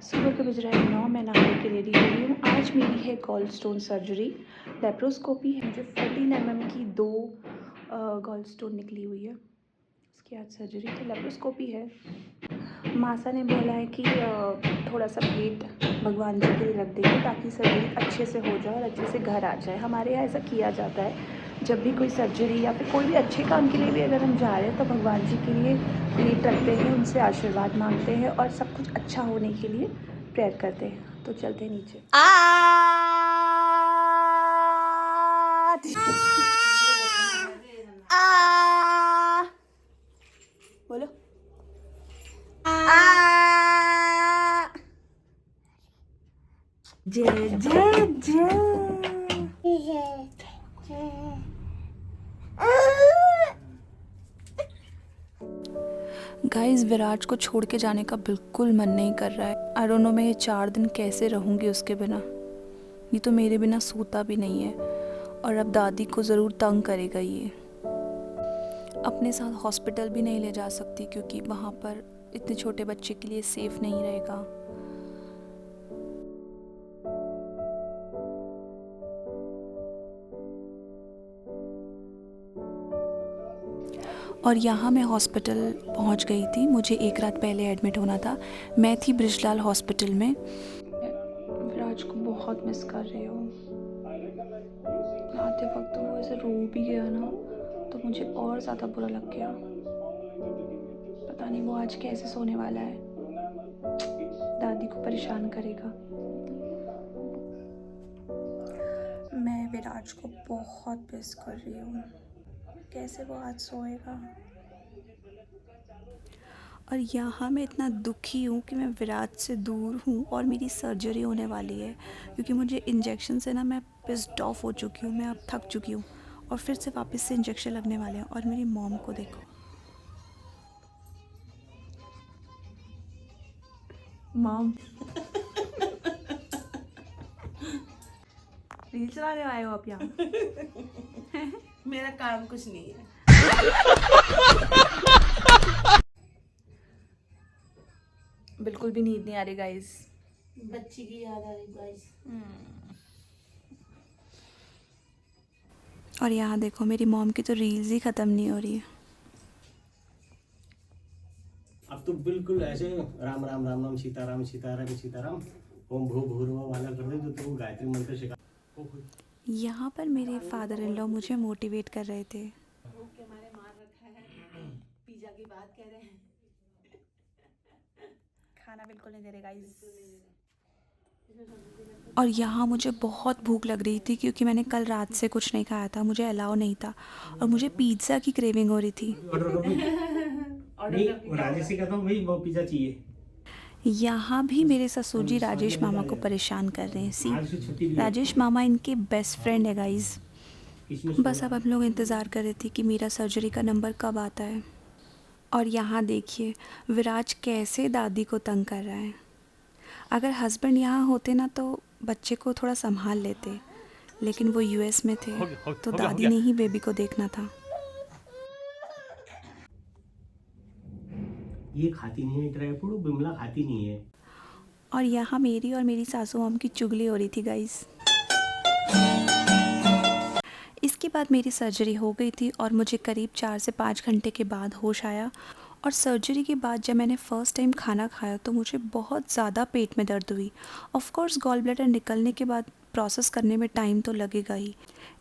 सुबह के बज रहे हैं 9। मैं नहाने के रेडी हो गई हूँ। आज मेरी है गॉल स्टोन सर्जरी, लेप्रोस्कोपी है। मुझे 14 mm की 2 गॉल स्टोन निकली हुई है। उसकी आज सर्जरी थी, लेप्रोस्कोपी है। मासा ने बोला है कि थोड़ा सा पेट भगवान जी के लिए रख देंगे ताकि सर्जरी अच्छे से हो जाए और अच्छे से घर आ जाए। हमारे यहाँ ऐसा किया जाता है, जब भी कोई सर्जरी या फिर कोई भी अच्छे काम के लिए भी अगर हम जा रहे हैं तो भगवान जी के लिए प्लेट रखते हैं, उनसे आशीर्वाद मांगते हैं और सब कुछ अच्छा होने के लिए प्रेयर करते हैं। तो चलते हैं नीचे। बोलो जय जय जय। गाइस, विराज को छोड़ के जाने का बिल्कुल मन नहीं कर रहा है। आई डोंट नो मैं ये 4 दिन कैसे रहूँगी उसके बिना। ये तो मेरे बिना सोता भी नहीं है और अब दादी को ज़रूर तंग करेगा ये। अपने साथ हॉस्पिटल भी नहीं ले जा सकती क्योंकि वहाँ पर इतने छोटे बच्चे के लिए सेफ़ नहीं रहेगा। और यहाँ मैं हॉस्पिटल पहुँच गई थी। मुझे 1 रात पहले एडमिट होना था। मैं थी ब्रिजलाल हॉस्पिटल में। विराज को बहुत मिस कर रही हूँ। आते वक्त तो वो ऐसे रो भी गया ना, तो मुझे और ज़्यादा बुरा लग गया। पता नहीं वो आज कैसे सोने वाला है, दादी को परेशान करेगा। मैं विराज को बहुत मिस कर रही हूँ। कैसे वो आज सोएगा। और यहाँ मैं इतना दुखी हूँ कि मैं विराज से दूर हूँ और मेरी सर्जरी होने वाली है, क्योंकि मुझे इंजेक्शन से ना मैं पिस्ड ऑफ हो चुकी हूँ। मैं अब थक चुकी हूँ और फिर से वापस से इंजेक्शन लगने वाले हैं। और मेरी मॉम को देखो, मॉम रील चलाने आए हो आप यहाँ? मेरा काम कुछ नहीं है। बिल्कुल भी नींद नहीं आ रही गाइस। बच्ची की याद आ रही गाइस। और यहाँ देखो, मेरी मॉम की तो रील्स ही ख़त्म नहीं हो रही है। अब तो बिल्कुल ऐसे राम राम राम राम सीताराम सीताराम सीताराम ओम भू भूर्भुवः वाला कर दे तो गायत्री मंत्र सिखा। यहाँ पर मेरे फादर इन लॉ मुझे मोटिवेट कर रहे थे। भूख के मारे मार रखा है, पिज्जा की बात कह रहे हैं। खाना बिल्कुल नहीं दे रहे गाइस। और यहाँ मुझे बहुत भूख लग रही थी क्योंकि मैंने कल रात से कुछ नहीं खाया था, मुझे अलाउ नहीं था और मुझे पिज़्ज़ा की क्रेविंग हो रही थी। राजेश से कहता हूँ भाई वो पिज्जा चाहिए। यहाँ भी मेरे ससुर जी राजेश मामा को परेशान कर रहे हैं। सी, राजेश मामा इनके बेस्ट फ्रेंड है गाइस। बस अब हम लोग इंतज़ार कर रहे थे कि मेरा सर्जरी का नंबर कब आता है। और यहाँ देखिए विराज कैसे दादी को तंग कर रहा है। अगर हस्बैंड यहाँ होते ना तो बच्चे को थोड़ा संभाल लेते, लेकिन वो यूएस में थे तो दादी ने ही बेबी को देखना था। ये खाती नहीं है ड्राई फ्रूट, बिमला खाती नहीं है। और यहाँ मेरी और मेरी सासू माम की चुगली हो रही थी गाइस। इसके बाद मेरी सर्जरी हो गई थी और मुझे करीब 4 से 5 घंटे के बाद होश आया। और सर्जरी के बाद जब मैंने फ़र्स्ट टाइम खाना खाया तो मुझे बहुत ज़्यादा पेट में दर्द हुई। ऑफ कोर्स गॉल ब्लैडर निकलने के बाद प्रोसेस करने में टाइम तो लगेगा ही,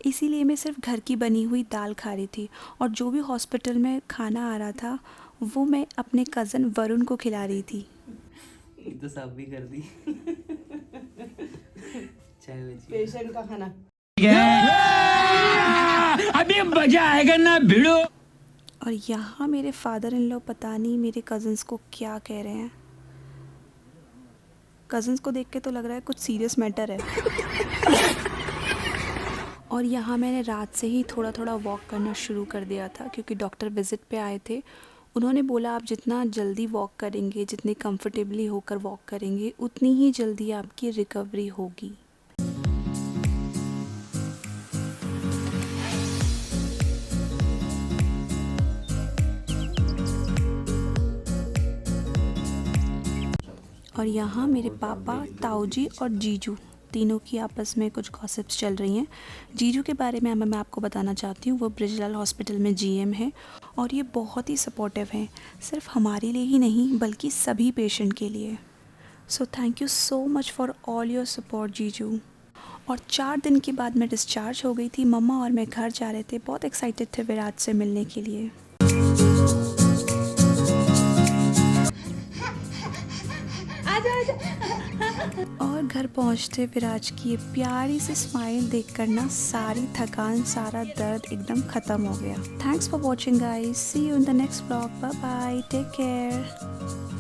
इसीलिए मैं सिर्फ घर की बनी हुई दाल खा रही थी। और जो भी हॉस्पिटल में खाना आ रहा था वो मैं अपने कज़न वरुण को खिला रही थी। ये तो साफ भी कर दी। चाय बची। पेशेंट का खाना अभी मजा आएगा ना भिड़ो। और यहाँ मेरे फादर इन लॉ पता नहीं मेरे कज़न्स को क्या कह रहे हैं। कज़न्स को देख के तो लग रहा है कुछ सीरियस मैटर है। और यहाँ मैंने रात से ही थोड़ा थोड़ा वॉक करना शुरू कर दिया था क्योंकि डॉक्टर विज़िट पे आए थे। उन्होंने बोला आप जितना जल्दी वॉक करेंगे, जितनी कंफर्टेबली होकर वॉक करेंगे, उतनी ही जल्दी आपकी रिकवरी होगी। और यहाँ मेरे पापा, ताऊजी और जीजू तीनों की आपस में कुछ गॉसिप्स चल रही हैं। जीजू के बारे में मैं आपको बताना चाहती हूँ, वो ब्रिजलाल हॉस्पिटल में जीएम है और ये बहुत ही सपोर्टिव हैं, सिर्फ हमारे लिए ही नहीं बल्कि सभी पेशेंट के लिए। So thank you so much for all your support जीजू। और 4 दिन के बाद मैं डिस्चार्ज हो गई थी। मम्मा और मैं घर जा रहे थे, बहुत एक्साइटेड थे विराट से मिलने के लिए। और घर पहुंचते विराज की ये प्यारी सी स्माइल देखकर ना सारी थकान, सारा दर्द एकदम ख़त्म हो गया। Thanks for watching guys, see you in the next vlog, bye bye, take care.